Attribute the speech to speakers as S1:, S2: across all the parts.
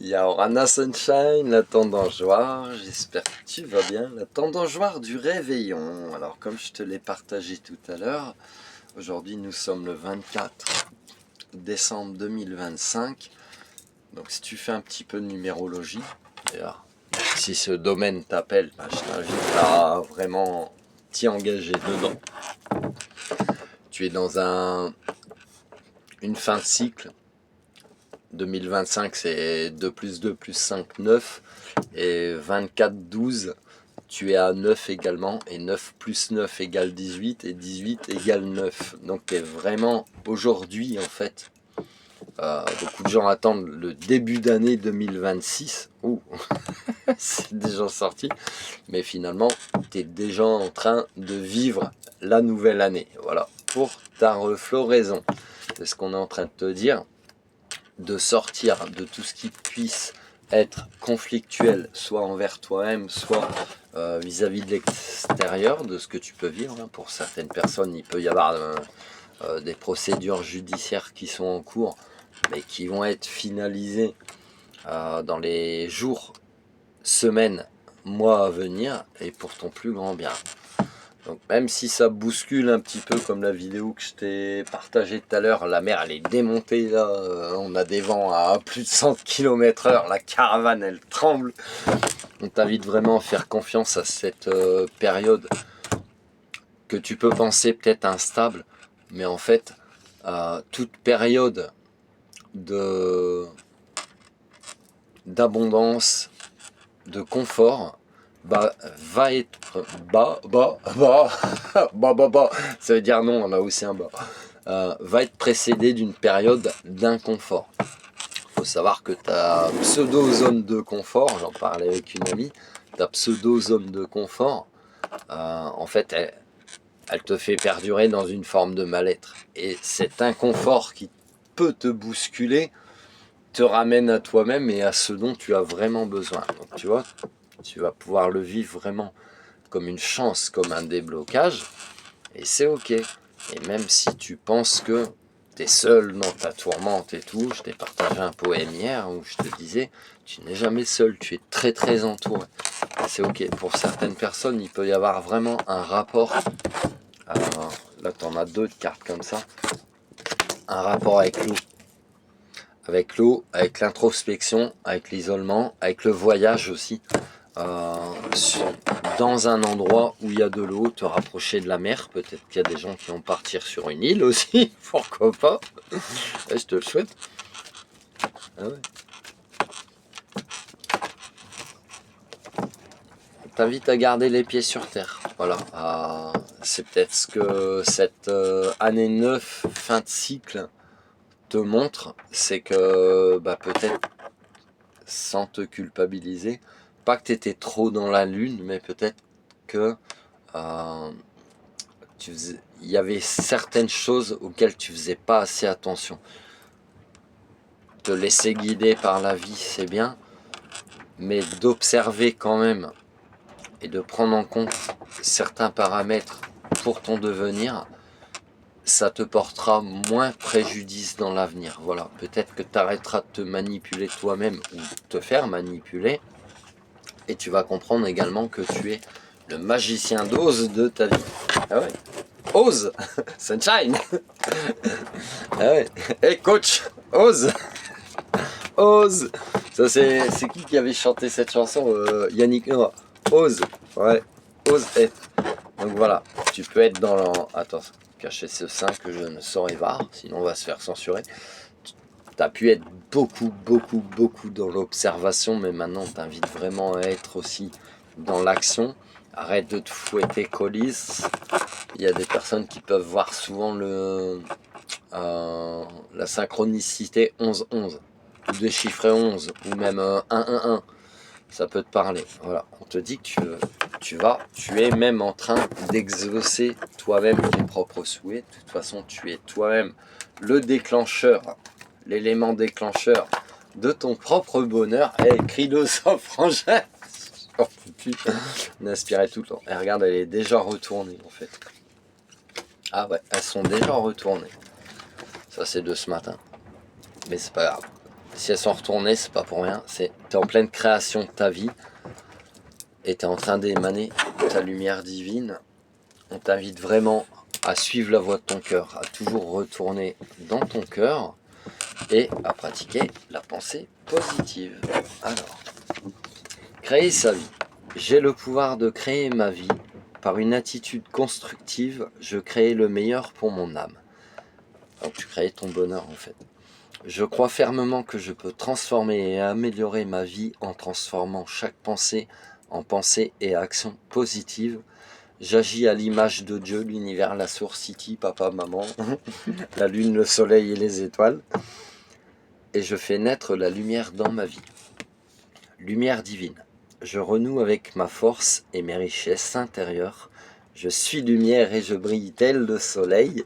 S1: Il y a Orana Sunshine, la tendance joie, j'espère que tu vas bien. La tendance joie du réveillon. Alors comme je te l'ai partagé tout à l'heure, aujourd'hui nous sommes le 24 décembre 2025. Donc si tu fais un petit peu de numérologie, d'ailleurs, si ce domaine t'appelle, je t'invite à vraiment t'y engager dedans. Tu es dans une fin de cycle. 2025 c'est 2 plus 2 plus 5, 9 et 24, 12 tu es à 9 également et 9 plus 9 égale 18 et 18 égale 9, donc tu es vraiment aujourd'hui en fait, beaucoup de gens attendent le début d'année 2026, c'est déjà sorti, mais finalement tu es déjà en train de vivre la nouvelle année, voilà, pour ta refloraison. C'est ce qu'on est en train de te dire, de sortir de tout ce qui puisse être conflictuel, soit envers toi-même, soit vis-à-vis de l'extérieur, de ce que tu peux vivre. Pour certaines personnes, il peut y avoir des procédures judiciaires qui sont en cours, mais qui vont être finalisées dans les jours, semaines, mois à venir, et pour ton plus grand bien. Donc même si ça bouscule un petit peu comme la vidéo que je t'ai partagée tout à l'heure, la mer elle est démontée là, on a des vents à plus de 100 km/h, la caravane elle tremble. On t'invite vraiment à faire confiance à cette période que tu peux penser peut-être instable, mais en fait toute période d'abondance, de confort, va être ça veut dire non, on a aussi un va être précédé d'une période d'inconfort. Il faut savoir que ta pseudo zone de confort, j'en parlais avec une amie, ta pseudo zone de confort, en fait elle te fait perdurer dans une forme de mal-être, et cet inconfort qui peut te bousculer te ramène à toi-même et à ce dont tu as vraiment besoin. Donc tu vois, tu vas pouvoir le vivre vraiment comme une chance, comme un déblocage, et c'est ok. Et même si tu penses que tu es seul dans ta tourmente et tout, je t'ai partagé un poème hier où je te disais, tu n'es jamais seul, tu es très très entouré. Et c'est ok. Pour certaines personnes, il peut y avoir vraiment un rapport, là tu en as deux de cartes comme ça, un rapport avec l'eau, avec l'introspection, avec l'isolement, avec le voyage aussi, dans un endroit où il y a de l'eau, te rapprocher de la mer. Peut-être qu'il y a des gens qui vont partir sur une île aussi, pourquoi pas, je te le souhaite. Ah ouais. T'invite à garder les pieds sur terre, voilà. C'est peut-être ce que cette année 9, fin de cycle, te montre, c'est que peut-être, sans te culpabiliser, pas que tu étais trop dans la lune, mais peut-être que il y avait certaines choses auxquelles tu faisais pas assez attention. Te laisser guider par la vie, c'est bien, mais d'observer quand même et de prendre en compte certains paramètres pour ton devenir, ça te portera moins préjudice dans l'avenir. Voilà, peut-être que tu arrêteras de te manipuler toi-même ou te faire manipuler, et tu vas comprendre également que tu es le magicien d'Oz de ta vie. Ah ouais, Oz Sunshine. Ah ouais, hey coach, Oz. Ose. Ça c'est qui avait chanté cette chanson, Yannick Noah. Ose. Ouais. Ose être. Donc voilà, tu peux être dans attends, cacher ce sein que je ne saurais voir, sinon on va se faire censurer. Tu as pu être beaucoup dans l'observation, mais maintenant on t'invite vraiment à être aussi dans l'action. Arrête de te fouetter colis. Il y a des personnes qui peuvent voir souvent la synchronicité 11-11, ou déchiffrer 11, ou même 1-1-1. Ça peut te parler. Voilà, on te dit que tu es même en train d'exaucer toi-même tes propres souhaits. De toute façon, tu es toi-même le déclencheur, l'élément déclencheur de ton propre bonheur. Et cri de sang frangin. On aspirait tout le temps. Et regarde, elle est déjà retournée en fait. Ah ouais, elles sont déjà retournées. Ça c'est de ce matin. Mais c'est pas grave. Si elles sont retournées, c'est pas pour rien. Tu es en pleine création de ta vie et tu es en train d'émaner ta lumière divine. On t'invite vraiment à suivre la voie de ton cœur, à toujours retourner dans ton cœur et à pratiquer la pensée positive. Alors, créer sa vie. J'ai le pouvoir de créer ma vie. Par une attitude constructive, je crée le meilleur pour mon âme. Donc tu crées ton bonheur en fait. Je crois fermement que je peux transformer et améliorer ma vie en transformant chaque pensée en pensée et action positive. J'agis à l'image de Dieu, l'univers, la source, City, papa, maman, la lune, le soleil et les étoiles. Et je fais naître la lumière dans ma vie. Lumière divine. Je renoue avec ma force et mes richesses intérieures. Je suis lumière et je brille tel le soleil.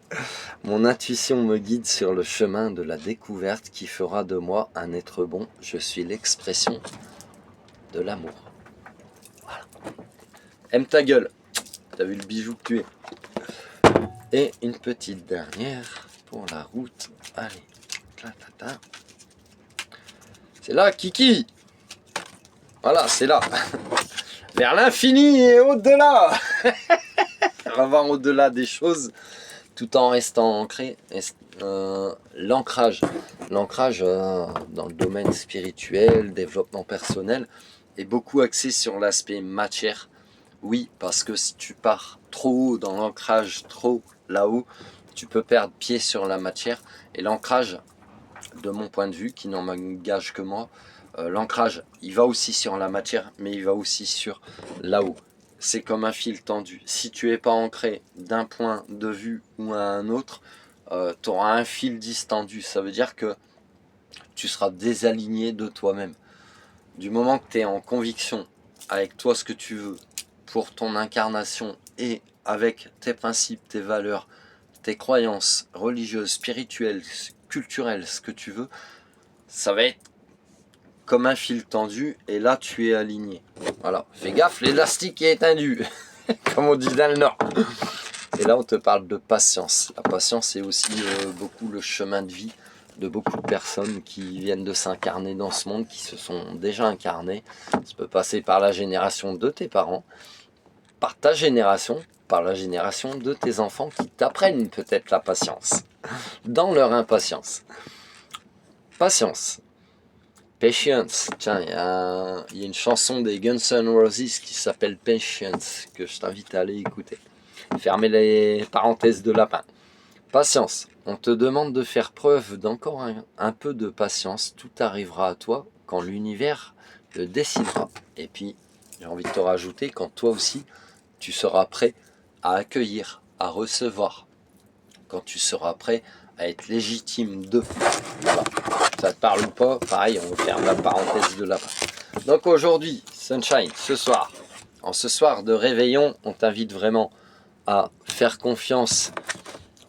S1: Mon intuition me guide sur le chemin de la découverte qui fera de moi un être bon. Je suis l'expression de l'amour. Voilà. Aime ta gueule. T'as vu le bijou que tu es. Et une petite dernière pour la route. Allez. C'est là, Kiki. Voilà, c'est là. Vers l'infini et au-delà. On va voir au-delà des choses tout en restant ancré. L'ancrage dans le domaine spirituel, développement personnel est beaucoup axé sur l'aspect matière. Oui, parce que si tu pars trop haut dans l'ancrage, trop là-haut, tu peux perdre pied sur la matière. Et l'ancrage, de mon point de vue, qui n'en m'engage que moi, l'ancrage, il va aussi sur la matière, mais il va aussi sur là-haut. C'est comme un fil tendu. Si tu n'es pas ancré d'un point de vue ou à un autre, tu auras un fil distendu. Ça veut dire que tu seras désaligné de toi-même. Du moment que tu es en conviction avec toi ce que tu veux pour ton incarnation et avec tes principes, tes valeurs, tes croyances religieuses, spirituelles, culturelles, ce que tu veux, ça va être comme un fil tendu et là tu es aligné. Voilà, fais gaffe, l'élastique est tendu, comme on dit dans le Nord. Et là on te parle de patience. La patience est aussi beaucoup le chemin de vie de beaucoup de personnes qui viennent de s'incarner dans ce monde, qui se sont déjà incarnées. Ça peut passer par la génération de tes parents, par ta génération, par la génération de tes enfants qui t'apprennent peut-être la patience, dans leur impatience. Patience. Patience. Tiens, il y a une chanson des Guns N' Roses qui s'appelle Patience, que je t'invite à aller écouter. Fermez les parenthèses de lapin. Patience. On te demande de faire preuve d'encore un peu de patience. Tout arrivera à toi quand l'univers le décidera. Et puis, j'ai envie de te rajouter, quand toi aussi, tu seras prêt à accueillir, à recevoir. Quand tu seras prêt à être légitime de. Voilà. Ça te parle ou pas? Pareil, on ferme la parenthèse de lapin. Donc aujourd'hui, Sunshine, ce soir, en ce soir de réveillon, on t'invite vraiment à faire confiance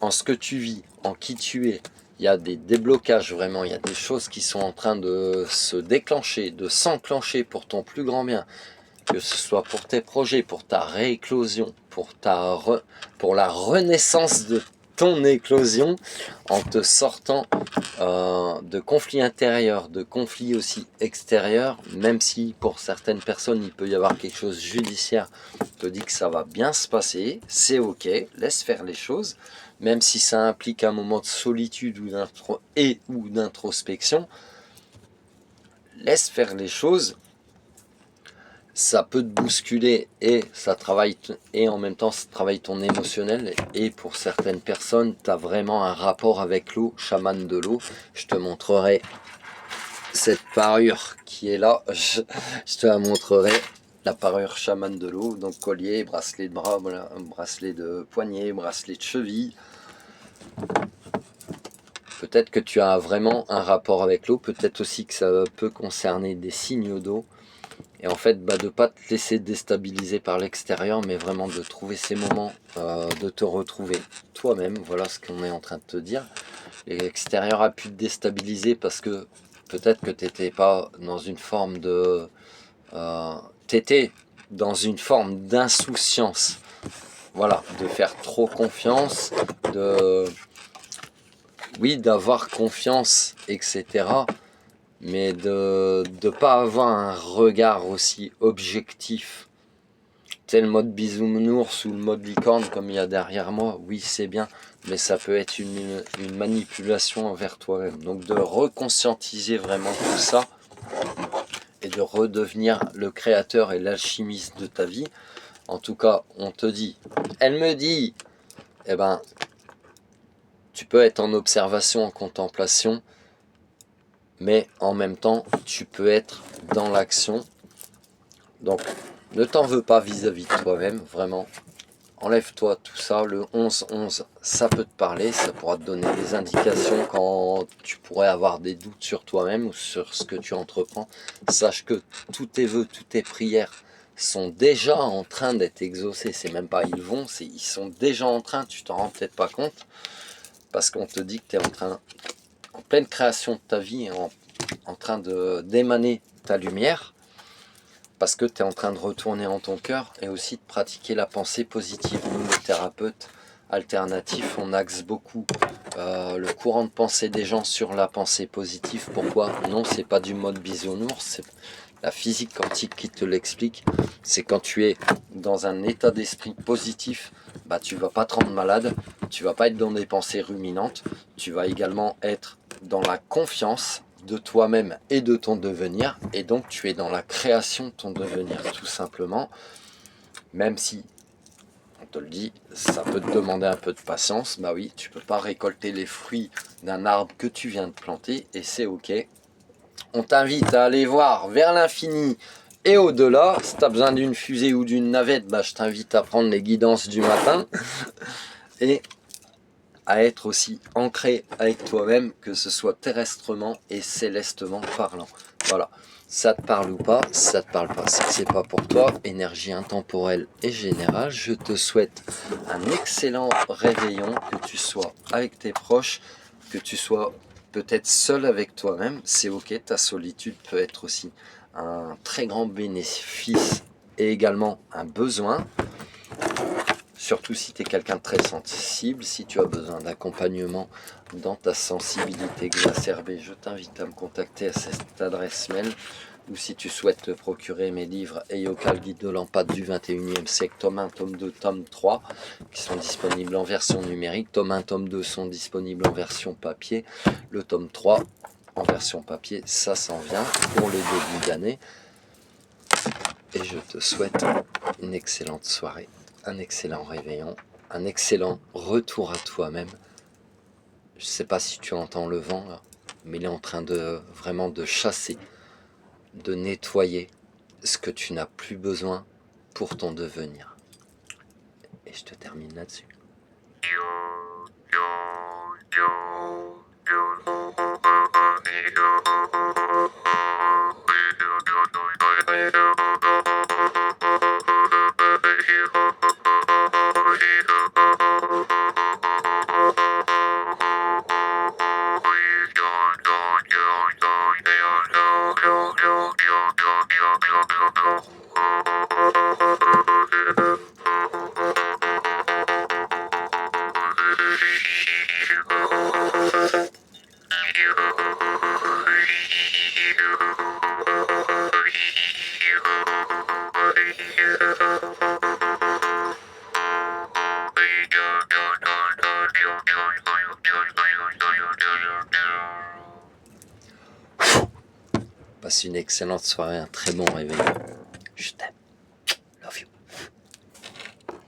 S1: en ce que tu vis, en qui tu es. Il y a des déblocages vraiment, il y a des choses qui sont en train de se déclencher, de s'enclencher pour ton plus grand bien. Que ce soit pour tes projets, pour ta rééclosion, pour la renaissance de ton éclosion, en te sortant de conflits intérieurs, de conflits aussi extérieurs, même si pour certaines personnes il peut y avoir quelque chose judiciaire, te dit que ça va bien se passer, c'est ok, laisse faire les choses, même si ça implique un moment de solitude ou d'introspection, laisse faire les choses. Ça peut te bousculer et ça travaille et en même temps ça travaille ton émotionnel, et pour certaines personnes tu as vraiment un rapport avec l'eau, chaman de l'eau. Je te montrerai cette parure qui est là, je te la montrerai, la parure chaman de l'eau, donc collier, bracelet de bras, voilà, bracelet de poignet, bracelet de cheville. Peut-être que tu as vraiment un rapport avec l'eau, peut-être aussi que ça peut concerner des signaux d'eau. Et en fait, de ne pas te laisser déstabiliser par l'extérieur, mais vraiment de trouver ces moments, de te retrouver toi-même. Voilà ce qu'on est en train de te dire. L'extérieur a pu te déstabiliser parce que peut-être que tu n'étais pas dans une forme de... t'étais dans une forme d'insouciance. Voilà, de faire trop confiance, d'avoir confiance, etc. mais de ne pas avoir un regard aussi objectif. C'est le mode bisounours ou le mode licorne comme il y a derrière moi, oui c'est bien, mais ça peut être une manipulation envers toi-même. Donc de reconscientiser vraiment tout ça et de redevenir le créateur et l'alchimiste de ta vie. En tout cas, on te dit, elle me dit, eh ben, tu peux être en observation, en contemplation, mais en même temps, tu peux être dans l'action. Donc, ne t'en veux pas vis-à-vis de toi-même, vraiment. Enlève-toi tout ça, le 11-11, ça peut te parler, ça pourra te donner des indications quand tu pourrais avoir des doutes sur toi-même ou sur ce que tu entreprends. Sache que tous tes vœux, toutes tes prières sont déjà en train d'être exaucés. C'est même pas ils vont, c'est ils sont déjà en train, tu t'en rends peut-être pas compte, parce qu'on te dit que tu es en pleine création de ta vie, en train d'émaner ta lumière, parce que tu es en train de retourner en ton cœur et aussi de pratiquer la pensée positive. Nous, les thérapeutes alternatifs, on axe beaucoup le courant de pensée des gens sur la pensée positive. Pourquoi? Non, c'est pas du mode bisounours, c'est la physique quantique qui te l'explique. C'est quand tu es dans un état d'esprit positif, bah, tu vas pas te rendre malade, tu vas pas être dans des pensées ruminantes, tu vas également être dans la confiance de toi-même et de ton devenir, et donc tu es dans la création de ton devenir tout simplement, même si on te le dit, ça peut te demander un peu de patience. Bah oui, tu peux pas récolter les fruits d'un arbre que tu viens de planter, et c'est ok. On t'invite à aller voir vers l'infini et au-delà. Si tu as besoin d'une fusée ou d'une navette, bah, je t'invite à prendre les guidances du matin et à être aussi ancré avec toi-même, que ce soit terrestrement et célestement parlant. Voilà, ça te parle ou pas, ça te parle pas, c'est pas pour toi. Énergie intemporelle et générale, je te souhaite un excellent réveillon, que tu sois avec tes proches, que tu sois peut-être seul avec toi-même, c'est ok, ta solitude peut être aussi un très grand bénéfice et également un besoin. Surtout si tu es quelqu'un de très sensible, si tu as besoin d'accompagnement dans ta sensibilité exacerbée, je t'invite à me contacter à cette adresse mail. Ou si tu souhaites te procurer mes livres Eyoka, le guide de l'empathie du 21e siècle, tome 1, tome 2, tome 3, qui sont disponibles en version numérique. Tome 1, tome 2 sont disponibles en version papier. Le tome 3 en version papier, ça s'en vient pour le début d'année. Et je te souhaite une excellente soirée, un excellent réveillon, un excellent retour à toi-même. Je ne sais pas si tu entends le vent là, mais il est en train de vraiment de chasser, de nettoyer ce que tu n'as plus besoin pour ton devenir. Et je te termine là-dessus. Passe une excellente soirée, un très bon réveil.